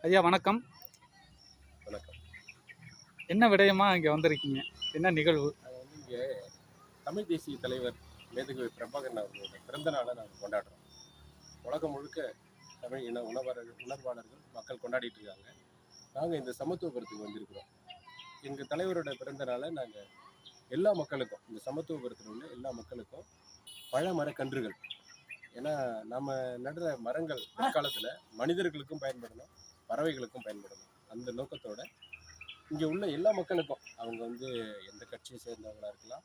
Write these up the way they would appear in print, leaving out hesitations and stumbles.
ஐயா வணக்கம். வணக்கம். என்ன விடயமா இங்கே வந்திருக்கீங்க? என்ன நிகழ்வு? இங்கே தமிழ் தேசிய தலைவர் மேதகு பிரபாகரன் அவர்களோட பிறந்த நாளை நாங்கள் கொண்டாடுறோம். உலகம் முழுக்க தமிழ் இன உணர்வாளர்கள் மக்கள் கொண்டாடிட்டு இருக்காங்க. நாங்கள் இந்த சமத்துவபுரத்துக்கு வந்திருக்கிறோம். எங்கள் தலைவரோட பிறந்த நாளை நாங்கள் எல்லா மக்களுக்கும், இந்த சமத்துவபுரத்தில் உள்ள எல்லா மக்களுக்கும் பழ மரக்கன்றுகள், ஏன்னா நம்ம நடுற மரங்கள் பிற்காலத்தில் மனிதர்களுக்கும் பயன்படணும், பறவைகளுக்கும் பயன்படணும். அந்த நோக்கத்தோட இங்கே உள்ள எல்லா மக்களுக்கும், அவங்க எந்த கட்சியை சேர்ந்தவங்களா இருக்கலாம்,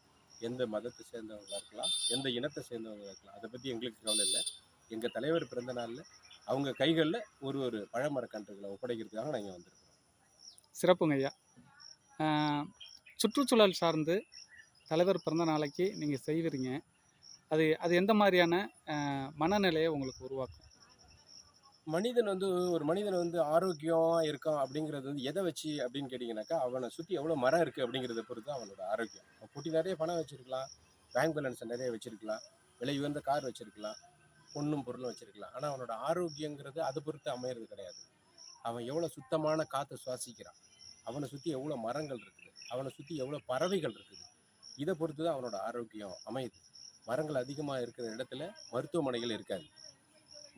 எந்த மதத்தை சேர்ந்தவங்களா இருக்கலாம், எந்த இனத்தை சேர்ந்தவங்களா இருக்கலாம், அதை பற்றி எங்களுக்கு கவலை இல்லை. எங்கள் தலைவர் பிறந்த நாளில் அவங்க கைகளில் ஒரு ஒரு பழமரக்கன்றுகளை ஒப்படைக்கிறதுக்காக நாங்கள் வந்திருக்கோம். சிறப்புங்க ஐயா. சுற்றுச்சூழல் சார்ந்து தலைவர் பிறந்த நாளைக்கு நீங்கள் செய்வீங்க. அது அது எந்த மாதிரியான மனநிலையை உங்களுக்கு உருவாக்கும்? ஒரு மனிதன் ஆரோக்கியமாக இருக்கான் அப்படிங்கிறது எதை வச்சு அப்படின்னு கேட்டிங்கனாக்கா, அவனை சுற்றி எவ்வளோ மரம் இருக்குது அப்படிங்கிறத பொறுத்து அவனோட ஆரோக்கியம். பொட்டி நிறைய பணம் வச்சுருக்கலாம், பேங்க் பேலன்ஸை நிறைய வச்சுருக்கலாம், விலை உயர்ந்த கார் வச்சுருக்கலாம், பொண்ணும் பொருளும் வச்சுருக்கலாம். ஆனால் அவனோட ஆரோக்கியங்கிறது அதை பொறுத்து அமையிறது கிடையாது. அவன் எவ்வளோ சுத்தமான காற்றை சுவாசிக்கிறான், அவனை சுற்றி எவ்வளோ மரங்கள் இருக்குது, அவனை சுற்றி எவ்வளோ பறவைகள் இருக்குது, இதை பொறுத்து தான் அவனோட ஆரோக்கியம் அமையுது. மரங்கள் அதிகமாக இருக்கிற இடத்துல மருத்துவமனைகள் இருக்காது.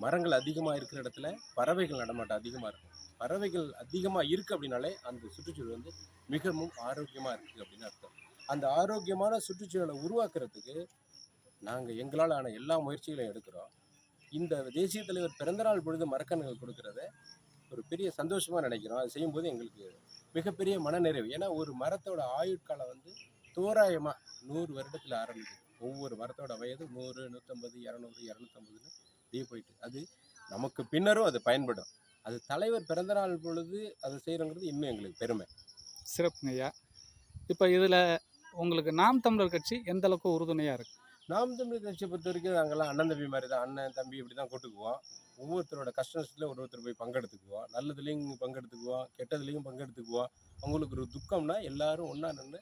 மரங்கள் அதிகமாக இருக்கிற இடத்துல பறவைகள் நடமாட்டம் அதிகமாக இருக்கும். பறவைகள் அதிகமாக இருக்குது அப்படின்னாலே அந்த சுற்றுச்சூழல் மிகவும் ஆரோக்கியமாக இருக்குது அப்படின்னு அர்த்தம். அந்த ஆரோக்கியமான சுற்றுச்சூழலை உருவாக்குறதுக்கு நாங்கள் எங்களால் ஆன எல்லா முயற்சிகளையும் எடுக்கிறோம். இந்த தேசிய தலைவர் பிறந்தநாள் பொழுது மரக்கன்றுகள் கொடுக்கறத ஒரு பெரிய சந்தோஷமாக நினைக்கிறோம். அது செய்யும்போது எங்களுக்கு மிகப்பெரிய மனநிறைவு. ஏன்னா ஒரு மரத்தோட ஆயுட்காலம் தோராயமாக 100 வருடத்தில் ஆரம்பிக்குது. ஒவ்வொரு மரத்தோட வயது 100, 150, 200, 250ன்னு அப்படியே போயிட்டு, அது நமக்கு பின்னரும் அது பயன்படும். அது தலைவர் பிறந்தநாள் பொழுது அதை செய்கிறோங்கிறது இன்னும் எங்களுக்கு பெருமை. சிறப்புங்க ஐயா. இப்போ இதில் உங்களுக்கு நாம் தமிழர் கட்சி எந்த அளவுக்கு உறுதுணையாக இருக்குது? நாம் தமிழர் கட்சியை பொறுத்த வரைக்கும் நாங்கள்லாம் அண்ணன் தம்பி மாதிரி தான். அண்ணன் தம்பி இப்படி தான் கூட்டுக்குவோம். ஒவ்வொருத்தரோட கஷ்டத்தில் ஒருத்தர் போய் பங்கெடுத்துக்குவோம். நல்லதுலேயும் பங்கெடுத்துக்குவோம், கெட்டதுலேயும் பங்கெடுத்துக்குவோம். அவங்களுக்கு ஒரு துக்கம்னா எல்லாரும் ஒன்றா நின்று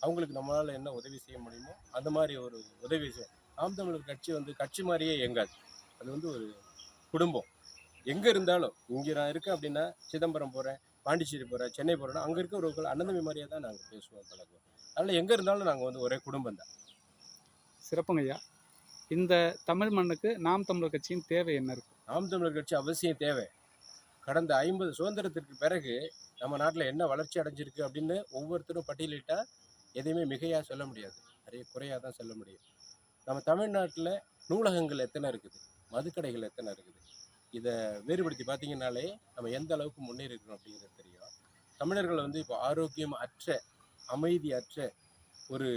அவங்களுக்கு நம்மளால் என்ன உதவி செய்ய முடியுமோ அந்த மாதிரி ஒரு உதவி செய்யும். நாம் தமிழர் கட்சி கட்சி மாதிரியே இயங்காது. அது ஒரு குடும்பம். எங்கே இருந்தாலும், இங்கே நான் இருக்கேன் அப்படின்னா சிதம்பரம் போகிறேன், பாண்டிச்சேரி போகிறேன், சென்னை போகிறேன்னா அங்கே இருக்க ஒரு அண்ணன் தம்பி மாதிரியே தான் நாங்கள் பேசுவோம், பழகுவோம். அதனால் எங்கே இருந்தாலும் நாங்கள் ஒரே குடும்பம் தான். சிறப்புங்க ஐயா. இந்த தமிழ் மண்ணுக்கு நாம் தமிழர் கட்சியின் தேவை என்ன இருக்குது? நாம் தமிழர் கட்சி அவசியம் தேவை. கடந்த 50 சுதந்திரத்திற்கு பிறகு நம்ம நாட்டில் என்ன வளர்ச்சி அடைஞ்சிருக்கு அப்படின்னு ஒவ்வொருத்தரும் பட்டியலிட்டால் எதையுமே மிகையாக சொல்ல முடியாது, நிறைய குறையாக தான் சொல்ல முடியும். நம்ம தமிழ்நாட்டில் நூலகங்கள் எத்தனை இருக்குது, மதுக்கடைகள் எத்தனை இருக்குது, இதை வேறுபடுத்தி பார்த்தீங்கன்னாலே நம்ம எந்த அளவுக்கு முன்னேறி இருக்கணும் அப்படிங்கிறது தெரியும். தமிழர்கள் இப்போ ஆரோக்கியம் அற்ற, அமைதி அற்ற ஒரு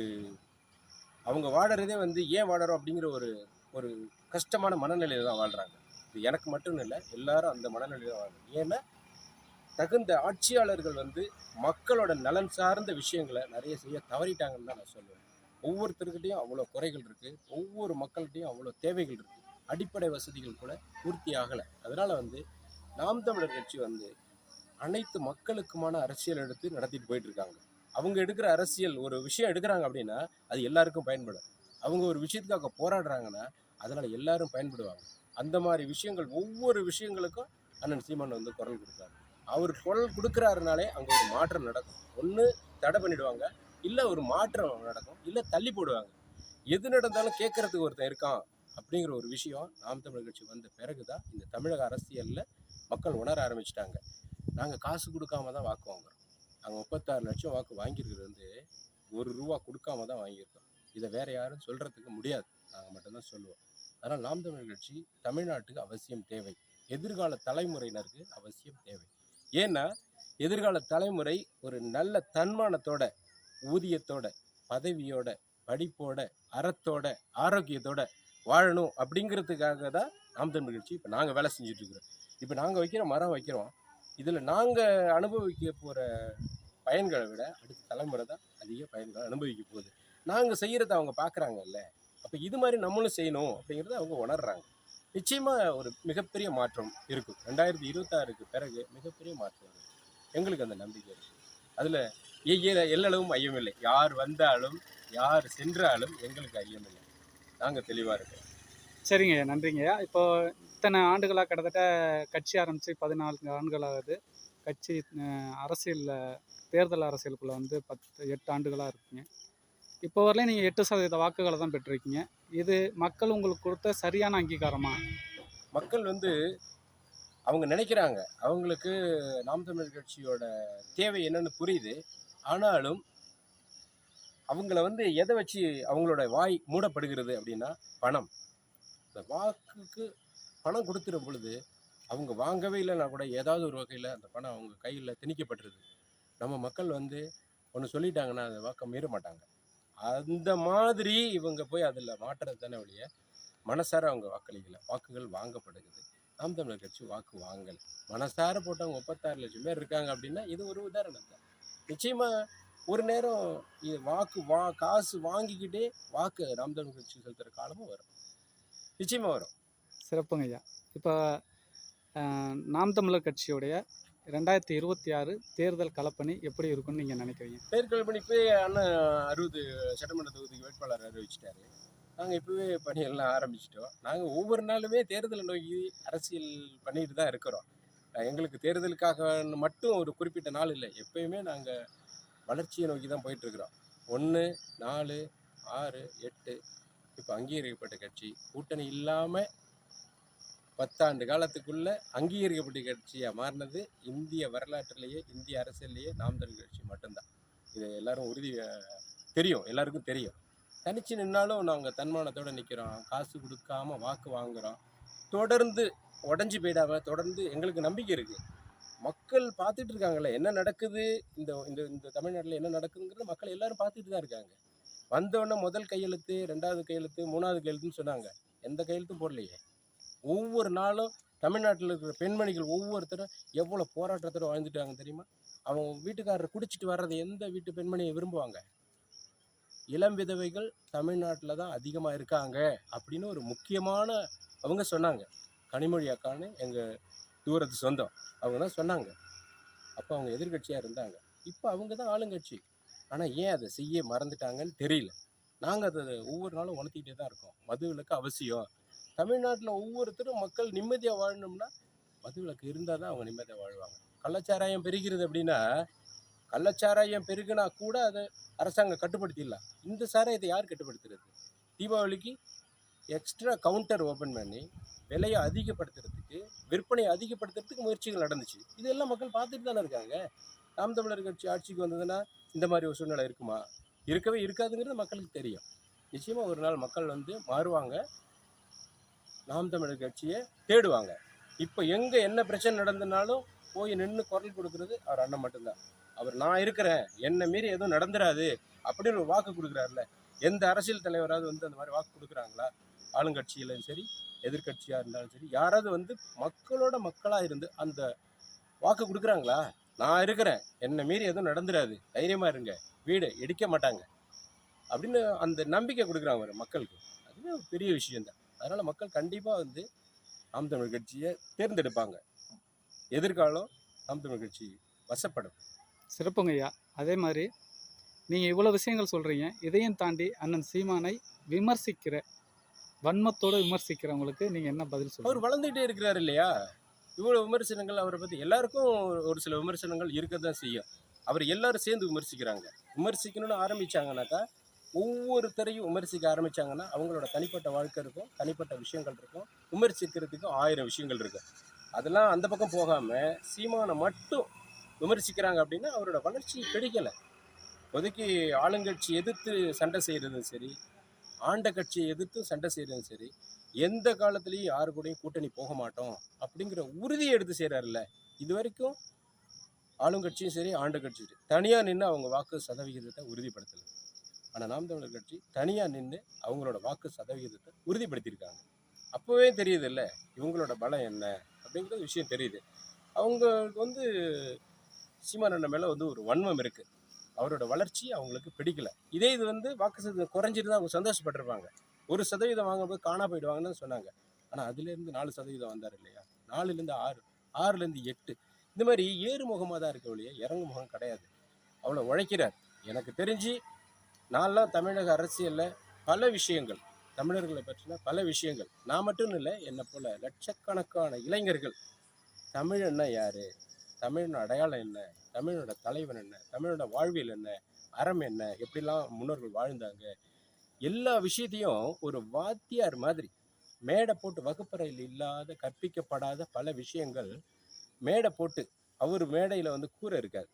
அவங்க வாடுறதே ஏன் வாடுறோம் அப்படிங்கிற ஒரு ஒரு கஷ்டமான மனநிலையில் தான் வாழ்கிறாங்க. இது எனக்கு மட்டும் இல்லை, எல்லாரும் அந்த மனநிலையில் தான் வாழ்றாங்க. ஏன்னா தகுந்த ஆட்சியாளர்கள் மக்களோட நலன் சார்ந்த விஷயங்களை நிறைய செய்ய தவறிட்டாங்கன்னு தான் நான் சொல்லுவேன். ஒவ்வொருத்தருக்கிட்டையும் அவ்வளோ குறைகள் இருக்குது, ஒவ்வொரு மக்கள்கிட்டையும் அவ்வளோ தேவைகள் இருக்குது, அடிப்படை வசதிகள் கூட பூர்த்தி ஆகலை. அதனால் நாம் தமிழர் கட்சி அனைத்து மக்களுக்குமான அரசியல் எடுத்து நடத்திட்டு போயிட்டுருக்காங்க. அவங்க எடுக்கிற அரசியல், ஒரு விஷயம் எடுக்கிறாங்க அப்படின்னா அது எல்லாருக்கும் பயன்படும். அவங்க ஒரு விஷயத்துக்காக போராடுறாங்கன்னா அதனால் எல்லாரும் பயன்படுவாங்க. அந்த மாதிரி விஷயங்கள், ஒவ்வொரு விஷயங்களுக்கும் அண்ணன் சீமான் குரல் கொடுத்தாரு. அவர் குரல் கொடுக்குறாருனாலே அங்கே ஒரு மாற்றம் நடக்கும். ஒன்று தடை பண்ணிடுவாங்க, இல்லை ஒரு மாற்றம் நடக்கும், இல்லை தள்ளி போடுவாங்க. எது நடந்தாலும் கேட்கறதுக்கு ஒருத்தன் இருக்கான் அப்படிங்கிற ஒரு விஷயம் நாம் தமிழர் கட்சி வந்த பிறகு தான் இந்த தமிழக அரசியலில் மக்கள் உணர ஆரம்பிச்சிட்டாங்க. நாங்கள் காசு கொடுக்காம தான் வாக்கு வாங்குறோம். நாங்கள் 36 லட்சம் வாக்கு வாங்கியிருக்கிறது ₹1 கொடுக்காம தான் வாங்கியிருக்கோம். இதை வேற யாரும் சொல்கிறதுக்கு முடியாது, நாங்கள் மட்டும்தான் சொல்லுவோம். அதனால் நாம் தமிழர் கட்சி தமிழ்நாட்டுக்கு அவசியம் தேவை, எதிர்கால தலைமுறையினருக்கு அவசியம் தேவை. ஏன்னா எதிர்கால தலைமுறை ஒரு நல்ல தன்மானத்தோட, ஊதியத்தோட, பதவியோட, படிப்போட, அறத்தோட, ஆரோக்கியத்தோட வாழணும் அப்படிங்கிறதுக்காக தான் நாம் தமிழர் கட்சி இப்போ நாங்கள் வேலை செஞ்சுட்ருக்குறோம். இப்போ நாங்கள் வைக்கிற மரம் வைக்கிறோம், இதில் நாங்கள் அனுபவிக்க போகிற பயன்களை விட அடுத்த தலைமுறை தான் அதிக பயன்களை அனுபவிக்க போகுது. நாங்கள் செய்கிறத அவங்க பார்க்குறாங்கல்ல, அப்போ இது மாதிரி நம்மளும் செய்யணும் அப்படிங்கிறத அவங்க உணர்றாங்க. நிச்சயமாக ஒரு மிகப்பெரிய மாற்றம் இருக்கும். 2026க்கு பிறகு மிகப்பெரிய மாற்றம் இருக்கும். எங்களுக்கு அந்த நம்பிக்கை இருக்குது. அதில் எல்லளவும் ஐயமில்லை. யார் வந்தாலும் யார் சென்றாலும் எங்களுக்கு ஐயமில்லை. நாங்கள் தெளிவாக இருக்கோம். சரிங்க, நன்றிங்கய்யா. இப்போ இத்தனை ஆண்டுகளாக கிட்டத்தட்ட கட்சி ஆரம்பித்து 14 ஆண்டுகள் ஆகுது. கட்சி அரசியலில் தேர்தல் அரசியலுக்குள்ளே வந்து 8 ஆண்டுகளாக இருக்கீங்க. இப்போ வரலையும் நீங்கள் 8% வாக்குகளை தான் பெற்றிருக்கீங்க. இது மக்கள் உங்களுக்கு கொடுத்த சரியான அங்கீகாரமா? மக்கள் வந்து அவங்க நினைக்கிறாங்க, அவங்களுக்கு நாம் தமிழர் கட்சியோட தேவை என்னன்னு புரியுது. ஆனாலும் அவங்கள வந்து எதை வச்சு அவங்களோட வாய் மூடப்படுகிறது அப்படின்னா பணம். இந்த வாக்குக்கு பணம் கொடுத்துற பொழுது அவங்க வாங்கவே இல்லைன்னா கூட ஏதாவது ஒரு வகையில் அந்த பணம் அவங்க கையில் திணிக்கப்பட்டுருது. நம்ம மக்கள் வந்து ஒன்று சொல்லிட்டாங்கன்னா அந்த வாக்கை மீற மாட்டாங்க. அந்த மாதிரி இவங்க போய் அதில் மாற்றுறது தானே ஒழிய மனசார அவங்க வாக்களிக்கல. வாக்குகள் வாங்கப்படுகிறது. நாம் தமிழர் கட்சி வாக்கு வாங்கலை. மனசார போட்டவங்க 36 லட்சம் பேர் இருக்காங்க அப்படின்னா இது ஒரு உதாரணம் தான். நிச்சயமா ஒரு நேரம் காசு வாங்கிக்கிட்டே வாக்கு நாம் தமிழர் கட்சி செலுத்துற காலமும் வரும். நிச்சயமா வரும். சிறப்புங்க ஐயா. இப்போ நாம் தமிழர் கட்சியுடைய 2026 தேர்தல் களப்பணி எப்படி இருக்குன்னு நீங்கள் நினைக்கிறீங்க? தேர்தல் பணி இப்போ அண்ணன் 60 சட்டமன்ற தொகுதிக்கு வேட்பாளர் அறிவிச்சிட்டாரு. நாங்கள் இப்போவே பணியெல்லாம் ஆரம்பிச்சிட்டோம். நாங்கள் ஒவ்வொரு நாளுமே தேர்தலை நோக்கி அரசியல் பண்ணிட்டு தான் இருக்கிறோம். எங்களுக்கு தேர்தலுக்காக மட்டும் ஒரு குறிப்பிட்ட நாள் இல்லை. எப்பயுமே நாங்கள் வளர்ச்சியை நோக்கி தான் போயிட்டுருக்குறோம். 1, 4, 6, 8 இப்போ அங்கீகரிக்கப்பட்ட கட்சி. கூட்டணி இல்லாமல் 10 ஆண்டு காலத்துக்குள்ள அங்கீகரிக்கப்பட்ட கட்சியாக மாறினது இந்திய வரலாற்றிலேயே, இந்திய அரசியல்லையே நாம் தமிழர் கட்சி மட்டும்தான். இது எல்லாரும் தெரியும், எல்லாருக்கும் தெரியும். தனிச்சு நின்னாலும் நாங்கள் தன்மானத்தோடு நிற்கிறோம். காசு கொடுக்காம வாக்கு வாங்குகிறோம். தொடர்ந்து உடஞ்சி போயிடாம தொடர்ந்து எங்களுக்கு நம்பிக்கை இருக்குது. மக்கள் பார்த்துட்டு இருக்காங்கல்ல என்ன நடக்குது, இந்த இந்த இந்த தமிழ்நாட்டில் என்ன நடக்குதுங்கிறது மக்கள் எல்லாரும் பார்த்துட்டு தான் இருக்காங்க. வந்தோடனே முதல் கையெழுத்து, 2வது கையெழுத்து, 3வது கையெழுத்துன்னு சொன்னாங்க. எந்த கையெழுத்தும் போடலையே. ஒவ்வொரு நாளும் தமிழ்நாட்டில் இருக்கிற பெண்மணிகள் ஒவ்வொருத்தரும் எவ்வளோ போராட்டத்தோடு வாழ்ந்துட்டாங்க தெரியுமா? அவங்க வீட்டுக்காரர் குடிச்சிட்டு வர்றதை எந்த வீட்டு பெண்மணியை விரும்புவாங்க? இளம் விதவைகள் தமிழ்நாட்டில் தான் அதிகமாக இருக்காங்க அப்படின்னு ஒரு முக்கியமான அவங்க சொன்னாங்க. கனிமொழி அக்கான்னு எங்கள் தூரத்து சொந்தம், அவங்க தான் சொன்னாங்க. அப்போ அவங்க எதிர்கட்சியாக இருந்தாங்க. இப்போ அவங்க தான் ஆளுங்கட்சி. ஆனால் ஏன் அதை செய்ய மறந்துட்டாங்கன்னு தெரியல. நாங்கள் அதை ஒவ்வொரு நாளும் உணர்த்திக்கிட்டே தான் இருக்கோம். மதுவிலக்கு அவசியம். தமிழ்நாட்டில் ஒவ்வொருத்தரும் மக்கள் நிம்மதியாக வாழணும்னா மதுவிலக்கு இருந்தால் தான் அவங்க நிம்மதியாக வாழ்வாங்க. கள்ளச்சாராயம் பெருகிறது அப்படின்னா கள்ளச்சாராயம் பெருகுனா கூட அதை அரசாங்கம் கட்டுப்படுத்திடலாம். இந்த சாராயத்தை யார் கட்டுப்படுத்துறது? தீபாவளிக்கு எக்ஸ்ட்ரா கவுண்டர் ஓப்பன் பண்ணி விலையை அதிகப்படுத்துறதுக்கு, விற்பனையை அதிகப்படுத்துறதுக்கு முயற்சிகள் நடந்துச்சு. இதெல்லாம் மக்கள் பார்த்துட்டு தானே இருக்காங்க. நாம் தமிழர் கட்சி ஆட்சிக்கு வந்ததுன்னா இந்த மாதிரி ஒரு சூழ்நிலை இருக்குமா? இருக்கவே இருக்காதுங்கிறது மக்களுக்கு தெரியும். நிச்சயமாக ஒரு நாள் மக்கள் வந்து மாறுவாங்க, நாம் தமிழர் கட்சியை தேடுவாங்க. இப்போ எங்கே என்ன பிரச்சனை நடந்தனாலும் போய் நின்று குரல் கொடுக்கறது அவர் அண்ணன் மட்டும்தான். அவர் நான் இருக்கிறேன், என்னை மீறி எதுவும் நடந்துடாது அப்படின்னு ஒரு வாக்கு கொடுக்குறாருல. எந்த அரசியல் தலைவராவது வந்து அந்த மாதிரி வாக்கு கொடுக்குறாங்களா? ஆளுங்கட்சியிலும் சரி, எதிர்கட்சியாக இருந்தாலும் சரி, யாராவது வந்து மக்களோட மக்களாக இருந்து அந்த வாக்கு கொடுக்குறாங்களா? நான் இருக்கிறேன், என்னை மீறி எதுவும் நடந்துடாது, தைரியமாக இருங்க, வீடு இடிக்க மாட்டாங்க அப்படின்னு அந்த நம்பிக்கை கொடுக்குறாங்க ஒரு மக்களுக்கு. அதுவே ஒரு பெரிய விஷயம்தான். அதனால் மக்கள் கண்டிப்பாக வந்து நாம் தமிழர் கட்சியை தேர்ந்தெடுப்பாங்க. எதிர்காலம் நாம் தமிழர் கட்சி வசப்படும். சிறப்புங்க ஐயா. அதே மாதிரி நீங்கள் இவ்வளோ விஷயங்கள் சொல்கிறீங்க. இதையும் தாண்டி அண்ணன் சீமானை விமர்சிக்கிற, வன்மத்தோடு விமர்சிக்கிறவங்களுக்கு நீங்கள் என்ன பதில் சொல்லுங்கள்? அவர் வளர்ந்துகிட்டே இருக்கிறார் இல்லையா? இவ்வளோ விமர்சனங்கள் அவரை பற்றி எல்லாருக்கும் ஒரு சில விமர்சனங்கள் இருக்க தான் செய்யும். அவர் எல்லாரும் சேர்ந்து விமர்சிக்கிறாங்க. விமர்சிக்கணும்னு ஆரம்பித்தாங்கனாக்கா, ஒவ்வொருத்தரையும் விமர்சிக்க ஆரம்பித்தாங்கன்னா அவங்களோட தனிப்பட்ட வாழ்க்கை இருக்கும், தனிப்பட்ட விஷயங்கள் இருக்கும், விமர்சிக்கிறதுக்கு 1000 விஷயங்கள் இருக்கும். அதெல்லாம் அந்த பக்கம் போகாமல் சீமானை மட்டும் விமர்சிக்கிறாங்க அப்படின்னா அவரோட வளர்ச்சி கிடைக்கலை. இப்போதைக்கு ஆளுங்கட்சி எதிர்த்து சண்டை செய்கிறதும் சரி, ஆண்ட கட்சியை எதிர்த்து சண்டை செய்கிறதும் சரி, எந்த காலத்துலேயும் யாரு கூடயும் கூட்டணி போக மாட்டோம் அப்படிங்கிற உறுதியை எடுத்து செய்கிறாருல்ல. இது வரைக்கும் ஆளுங்கட்சியும் சரி, ஆண்ட கட்சியும் சரி தனியாக நின்று அவங்க வாக்கு சதவிகிதத்தை உறுதிப்படுத்தலை. ஆனால் நாம் தமிழர் கட்சி தனியாக நின்று அவங்களோட வாக்கு சதவிகிதத்தை உறுதிப்படுத்தியிருக்காங்க. அப்போவே தெரியுது இல்லை இவங்களோட பலம் என்ன அப்படிங்கிற விஷயம் தெரியுது. அவங்களுக்கு வந்து சீமானண்ண மேலே வந்து ஒரு வன்மம் இருக்குது. அவரோட வளர்ச்சி அவங்களுக்கு பிடிக்கல. இதே இது வந்து வாக்கு சதவீதம் குறைஞ்சிட்டு தான் அவங்க சந்தோஷப்பட்டிருப்பாங்க. 1% வாங்கும்போது காணா போயிடுவாங்கன்னு சொன்னாங்க. ஆனால் அதுலேருந்து 4% வந்தார் இல்லையா? 4லேருந்து 6, 6லேருந்து 8, இந்த மாதிரி ஏறுமுகமாக தான் இருக்க ஒழிய இறங்கு முகம் கிடையாது. அவ்வளோ உழைக்கிறார். எனக்கு தெரிஞ்சு நான்லாம் தமிழக அரசியலில் பல விஷயங்கள் தமிழர்களை பற்றின பல விஷயங்கள் நான் மட்டும் இல்லை, என்னை போல லட்சக்கணக்கான இளைஞர்கள் தமிழன்னா யாரு, தமிழோட அடையாளம் என்ன, தமிழோட தலைவன் என்ன, தமிழோட வாழ்வியல் என்ன, அறம் என்ன, எப்படிலாம் முன்னோர்கள் வாழ்ந்தாங்க, எல்லா விஷயத்தையும் ஒரு வாத்தியார் மாதிரி மேடை போட்டு, வகுப்பறையில் இல்லாத கற்பிக்கப்படாத பல விஷயங்கள் மேடை போட்டு, அவர் மேடையில் வந்து கூரை இருக்காது,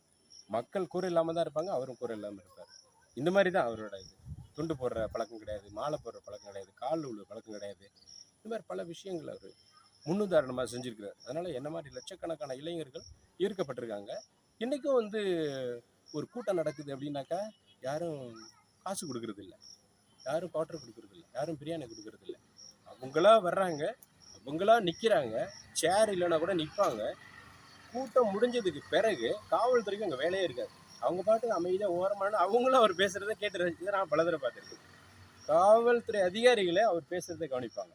மக்கள் கூரை இல்லாமல் தான் இருப்பாங்க, அவரும் கூரை இல்லாமல் இருப்பார். இந்த மாதிரி தான் அவரோட இது. துண்டு போடுற பழக்கம் கிடையாது, மாலை போடுற பழக்கம் கிடையாது, கால் உள்ள பழக்கம் கிடையாது. இந்த மாதிரி பல விஷயங்கள் அவர் முன்னுதாரணமாக செஞ்சுருக்கிறார். அதனால் என்ன மாதிரி லட்சக்கணக்கான இளைஞர்கள் ஈர்க்கப்பட்டிருக்காங்க. இன்றைக்கும் வந்து ஒரு கூட்டம் நடக்குது அப்படின்னாக்கா யாரும் காசு கொடுக்கறது இல்லை, யாரும் குவார்டர் கொடுக்கறது இல்லை, யாரும் பிரியாணி கொடுக்கறது இல்லை. அவங்களா வர்றாங்க, அவங்களா நிற்கிறாங்க, சேர் இல்லைன்னா கூட நிற்பாங்க. கூட்டம் முடிஞ்சதுக்கு பிறகு காவல்துறைக்கு அங்கே வேலையே இருக்காது, அவங்க பாட்டுக்கு அமைதியாக ஓரமான அவங்களும் அவர் பேசுகிறத கேட்டு ரசிச்சு நான் பல தடவை பார்த்துருக்கேன். காவல்துறை அதிகாரிகளே அவர் பேசுகிறத கவனிப்பாங்க.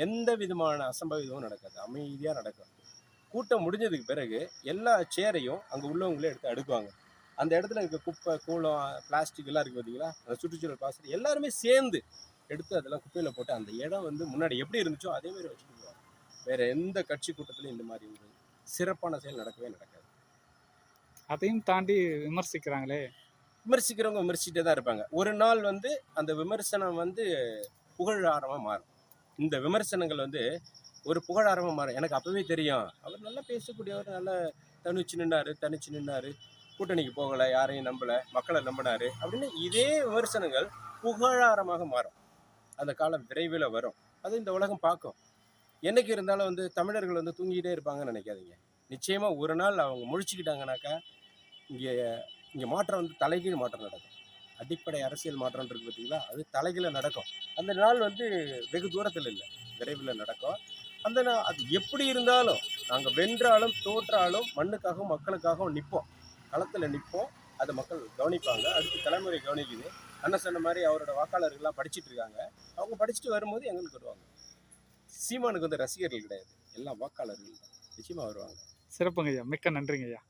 எந்த விதமான அசம்பாவிதமும் நடக்காது, அமைதியாக நடக்கும். கூட்டம் முடிஞ்சதுக்கு பிறகு எல்லா சேரையும் அங்கே உள்ளவங்களே எடுத்து அடுக்குவாங்க. அந்த இடத்துல இருக்க குப்பை, கூளம், பிளாஸ்டிக் எல்லாம் இருக்குது பார்த்தீங்களா, அந்த சுற்றுச்சூழல் பாசனம் எல்லாருமே சேர்ந்து எடுத்து அதெல்லாம் குப்பையில் போட்டு அந்த இடம் வந்து முன்னாடி எப்படி இருந்துச்சோ அதே மாதிரி வச்சுட்டு போவாங்க. வேற எந்த கட்சி கூட்டத்திலும் இந்த மாதிரி ஒரு சிறப்பான செயல் நடக்கவே நடக்காது. அதையும் தாண்டி விமர்சிக்கிறாங்களே. விமர்சிக்கிறவங்க விமர்சிச்சுட்டே தான் இருப்பாங்க. ஒரு நாள் வந்து அந்த விமர்சனம் வந்து புகழாரமாக மாறும். இந்த விமர்சனங்கள் வந்து ஒரு புகழாரமாக மாறும். எனக்கு அப்பவே தெரியும், அவர் நல்லா பேசக்கூடியவர், நல்லா தனிச்சு நின்னாரு, கூட்டணிக்கு போகலை, யாரையும் நம்பலை, மக்களை நம்பினாரு அப்படின்னு இதே விமர்சனங்கள் புகழாரமாக மாறும். அந்த காலம் விரைவில் வரும், அது இந்த உலகம் பார்க்கும். என்னைக்கு இருந்தாலும் வந்து தமிழர்கள் வந்து தூங்கிக்கிட்டே இருப்பாங்கன்னு நினைக்காதீங்க. நிச்சயமாக ஒரு நாள் அவங்க முழிச்சுக்கிட்டாங்கனாக்கா இங்கே இங்கே மாற்றம் வந்து தலைகீழ் மாற்றம் நடக்கும். அடிப்படை அரசியல் மாற்றம் இருக்குது பார்த்தீங்களா, அது தலைகீழ நடக்கும். அந்த நாள் வந்து வெகு தூரத்தில் இல்லை, விரைவில் நடக்கும். அந்த அது எப்படி இருந்தாலும் நாங்கள் வென்றாலும் தோற்றாலும் மண்ணுக்காகவும் மக்களுக்காகவும் நிற்போம், களத்தில் நிற்போம். அதை மக்கள் கவனிப்பாங்க, அடுத்த தலைமுறை கவனிக்குது. அண்ணன் சொன்ன மாதிரி அவரோட வாக்காளர்கள்லாம் படிச்சுட்டு இருக்காங்க, அவங்க படிச்சுட்டு வரும்போது எங்களுக்கு வருவாங்க. சீமானுக்கு வந்து ரசிகர்கள் கிடையாது, எல்லாம் வாக்காளர்கள் தான், நிச்சயமாக வருவாங்க. சிறப்புங்க ஐயா, மிக்க நன்றிங்க ஐயா.